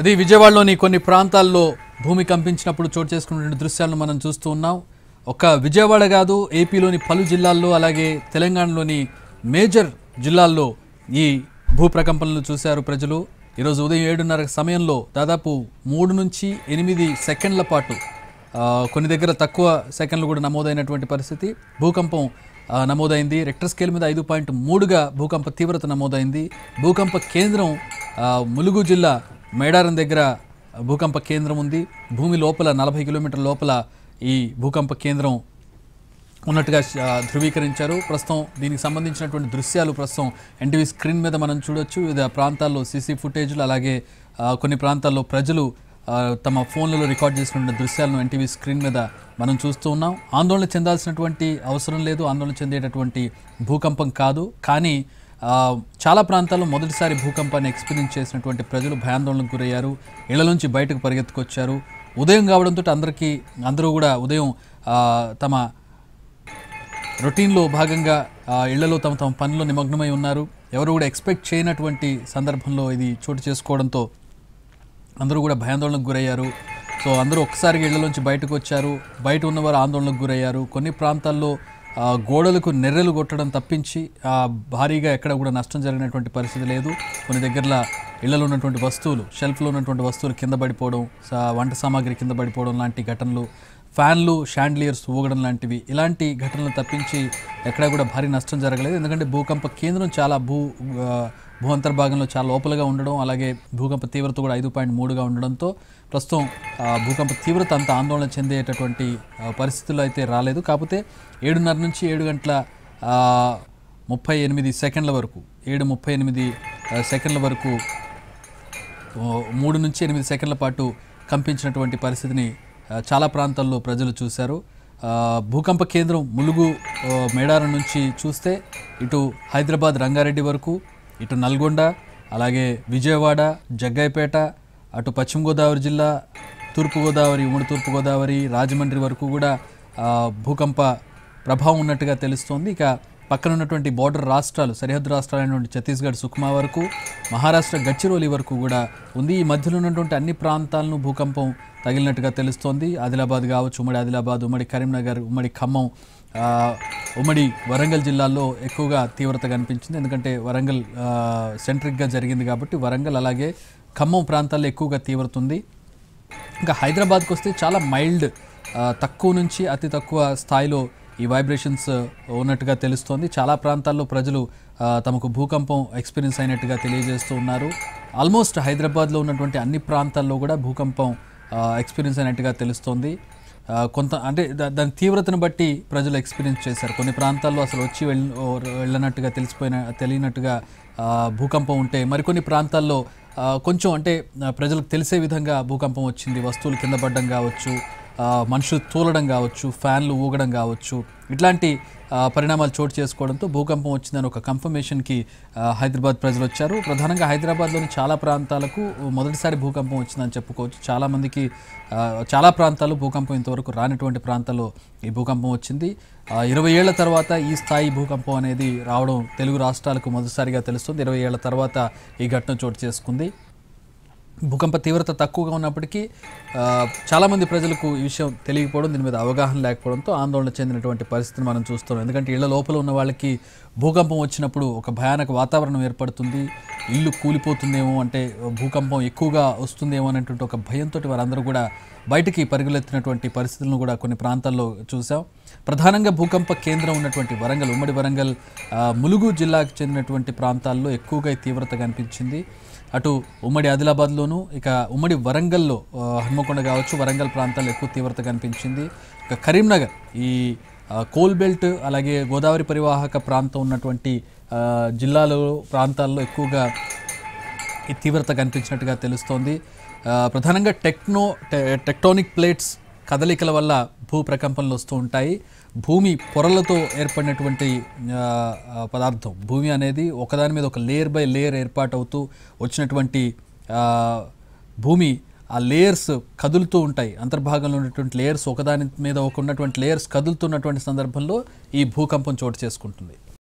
అది విజయవాడలోని కొన్ని ప్రాంతాల్లో భూమి కంపించినప్పుడు చోటు చేసుకున్న దృశ్యాలను మనం చూస్తూ ఉన్నాం. ఒక విజయవాడ కాదు, ఏపీలోని పలు జిల్లాల్లో అలాగే తెలంగాణలోని మేజర్ జిల్లాల్లో ఈ భూ ప్రకంపనలు చూశారు ప్రజలు. ఈరోజు ఉదయం 7:30 సమయంలో దాదాపు 3 నుంచి 8 సెకండ్ల పాటు కొన్ని దగ్గర తక్కువ సెకండ్లు కూడా నమోదైనటువంటి పరిస్థితి. భూకంపం నమోదైంది. రెక్టర్ స్కేల్ మీద 5.3గా భూకంప తీవ్రత నమోదైంది. భూకంప కేంద్రం ములుగు జిల్లా మేడారం దగ్గర భూకంప కేంద్రం ఉంది. భూమి లోపల 40 కిలోమీటర్ల లోపల ఈ భూకంప కేంద్రం ఉన్నట్టుగా ధృవీకరించారు. ప్రస్తుతం దీనికి సంబంధించినటువంటి దృశ్యాలు ప్రస్తుతం ఎన్టీవీ స్క్రీన్ మీద మనం చూడొచ్చు. వివిధ ప్రాంతాల్లో సీసీ ఫుటేజ్లు అలాగే కొన్ని ప్రాంతాల్లో ప్రజలు తమ ఫోన్లలో రికార్డ్ చేసినటువంటి దృశ్యాలను ఎన్టీవీ స్క్రీన్ మీద మనం చూస్తూ ఉన్నాం. ఆందోళన చెందాల్సినటువంటి అవసరం లేదు, ఆందోళన చెందేటటువంటి భూకంపం కాదు. కానీ చాలా ప్రాంతాల్లో మొదటిసారి భూకంపాన్ని ఎక్స్పీరియన్స్ చేసినటువంటి ప్రజలు భయాందోళనకు గురయ్యారు. ఇళ్ల నుంచి బయటకు పరిగెత్తుకొచ్చారు. ఉదయం కావడంతో అందరూ కూడా ఉదయం తమ రొటీన్లో భాగంగా ఇళ్లలో తమ పనిలో నిమగ్నమై ఉన్నారు. ఎవరు కూడా ఎక్స్పెక్ట్ చేయనటువంటి సందర్భంలో ఇది చోటు చేసుకోవడంతో అందరూ కూడా భయాందోళనకు గురయ్యారు. సో అందరూ ఒక్కసారిగా ఇళ్లలోంచి బయటకు వచ్చారు. బయట ఉన్నవారు ఆందోళనకు గురయ్యారు. కొన్ని ప్రాంతాల్లో గోడలకు నెర్రెలు కొట్టడం తప్పించి భారీగా ఎక్కడ కూడా నష్టం జరిగినటువంటి పరిస్థితి లేదు. కొన్ని దగ్గరలో ఇళ్లలో ఉన్నటువంటి వస్తువులు, షెల్ఫ్లో ఉన్నటువంటి వస్తువులు కింద పడిపోవడం, వంట సామాగ్రి కింద పడిపోవడం లాంటి ఘటనలు, ఫ్యాన్లు షాండ్లియర్స్ ఊగడం లాంటివి, ఇలాంటి ఘటనలు తప్పించి ఎక్కడా కూడా భారీ నష్టం జరగలేదు. ఎందుకంటే భూకంప కేంద్రం చాలా భూ అంతర్భాగంలో చాలా లోపలగా ఉండడం, అలాగే భూకంప తీవ్రత కూడా 5.3గా ఉండడంతో ప్రస్తుతం భూకంప తీవ్రత అంత ఆందోళన చెందేటటువంటి పరిస్థితుల్లో అయితే రాలేదు. కాకపోతే 7:30 నుంచి 7:38 సెకండ్ల వరకు 7:38 సెకండ్ల వరకు 3 నుంచి 8 సెకండ్ల పాటు కంపించినటువంటి పరిస్థితిని చాలా ప్రాంతాల్లో ప్రజలు చూశారు. భూకంప కేంద్రం ములుగు మేడారం నుంచి చూస్తే ఇటు హైదరాబాద్ రంగారెడ్డి వరకు, ఇటు నల్గొండ, అలాగే విజయవాడ, జగ్గైపేట, అటు పశ్చిమ గోదావరి జిల్లా, తూర్పుగోదావరి, ఉమ్మడి తూర్పుగోదావరి, రాజమండ్రి వరకు కూడా భూకంప ప్రభావం ఉన్నట్టుగా తెలుస్తోంది. ఇక పక్కన ఉన్నటువంటి బోర్డర్ రాష్ట్రాలు, సరిహద్దు రాష్ట్రాలైనటువంటి ఛత్తీస్గఢ్ సుక్మా వరకు, మహారాష్ట్ర గడ్చిరోలి వరకు కూడా ఉంది. ఈ మధ్యలో ఉన్నటువంటి అన్ని ప్రాంతాలను భూకంపం తగిలినట్టుగా తెలుస్తోంది. ఆదిలాబాద్ కావచ్చు, ఉమ్మడి ఆదిలాబాద్, ఉమ్మడి కరీంనగర్, ఉమ్మడి ఖమ్మం, ఉమ్మడి వరంగల్ జిల్లాల్లో ఎక్కువగా తీవ్రత కనిపించింది. ఎందుకంటే వరంగల్ సెంట్రిక్గా జరిగింది కాబట్టి వరంగల్ అలాగే ఖమ్మం ప్రాంతాల్లో ఎక్కువగా తీవ్రత ఉంది. ఇంకా హైదరాబాద్కి వస్తే చాలా మైల్డ్, తక్కువ నుంచి అతి తక్కువ స్థాయిలో ఈ వైబ్రేషన్స్ ఉన్నట్టుగా తెలుస్తోంది. చాలా ప్రాంతాల్లో ప్రజలు తమకు భూకంపం ఎక్స్పీరియన్స్ అయినట్టుగా తెలియజేస్తూ ఉన్నారు. ఆల్మోస్ట్ హైదరాబాద్లో ఉన్నటువంటి అన్ని ప్రాంతాల్లో కూడా భూకంపం ఎక్స్పీరియన్స్ అయినట్టుగా తెలుస్తోంది. అంటే దాని తీవ్రతను బట్టి ప్రజలు ఎక్స్పీరియన్స్ చేశారు. కొన్ని ప్రాంతాల్లో అసలు వచ్చి వెళ్ళినట్టుగా తెలియనట్టుగా భూకంపం ఉంటే, మరికొన్ని ప్రాంతాల్లో కొంచెం అంటే ప్రజలకు తెలిసే విధంగా భూకంపం వచ్చింది. వస్తువులు కింద పడడం కావచ్చు, మనుషులు తూలడం కావచ్చు, ఫ్యాన్లు ఊగడం కావచ్చు, ఇట్లాంటి పరిణామాలు చోటు చేసుకోవడంతో భూకంపం వచ్చిందని ఒక కన్ఫర్మేషన్కి హైదరాబాద్ ప్రజలు వచ్చారు. ప్రధానంగా హైదరాబాద్లోని చాలా ప్రాంతాలకు మొదటిసారి భూకంపం వచ్చిందని చెప్పుకోవచ్చు. చాలామందికి చాలా ప్రాంతాలు భూకంపం ఇంతవరకు రానటువంటి ప్రాంతాల్లో ఈ భూకంపం వచ్చింది. 20 ఏళ్ల తర్వాత ఈ స్థాయి భూకంపం అనేది రావడం తెలుగు రాష్ట్రాలకు మొదటిసారిగా తెలుస్తుంది. 20 ఏళ్ల తర్వాత ఈ ఘటన చోటు చేసుకుంది. భూకంప తీవ్రత తక్కువగా ఉన్నప్పటికీ చాలామంది ప్రజలకు ఈ విషయం తెలియకపోవడం, దీని మీద అవగాహన లేకపోవడంతో ఆందోళన చెందినటువంటి పరిస్థితిని మనం చూస్తున్నాం. ఎందుకంటే ఇళ్ల లోపల ఉన్న వాళ్ళకి భూకంపం వచ్చినప్పుడు ఒక భయానక వాతావరణం ఏర్పడుతుంది. ఇల్లు కూలిపోతుందేమో, అంటే భూకంపం ఎక్కువగా వస్తుందేమో అనేటువంటి ఒక భయంతో వారందరూ కూడా బయటికి పరుగులెత్తినటువంటి పరిస్థితులను కూడా కొన్ని ప్రాంతాల్లో చూసాం. ప్రధానంగా భూకంప కేంద్రం ఉన్నటువంటి వరంగల్, ఉమ్మడి వరంగల్, ములుగు జిల్లాకు చెందినటువంటి ప్రాంతాల్లో ఎక్కువగా తీవ్రత కనిపించింది. అటు ఉమ్మడి ఆదిలాబాద్లోను, ఇక ఉమ్మడి వరంగల్లో హన్మకొండ కావచ్చు, వరంగల్ ప్రాంతాల్లో ఎక్కువ తీవ్రత కనిపించింది. ఇక కరీంనగర్, ఈ కోల్ బెల్ట్ అలాగే గోదావరి పరివాహక ప్రాంతం ఉన్నటువంటి ప్రాంతాల్లో ఎక్కువగా ఈ తీవ్రత కనిపించినట్టుగా తెలుస్తోంది. ప్రధానంగా టెక్టోనిక్ ప్లేట్స్ కదలికల వల్ల భూ ప్రకంపనలు వస్తూ ఉంటాయి. భూమి పొరలతో ఏర్పడినటువంటి పదార్థం, భూమి అనేది ఒకదాని మీద ఒక లేయర్ బై లేయర్ ఏర్పాటవుతూ వచ్చినటువంటి భూమి, ఆ లేయర్స్ కదులుతూ ఉంటాయి. అంతర్భాగంలో ఉన్నటువంటి లేయర్స్ ఒకదాని మీద ఒక ఉన్నటువంటి లేయర్స్ కదులుతున్నటువంటి సందర్భంలో ఈ భూకంపం చోటు చేసుకుంటుంది.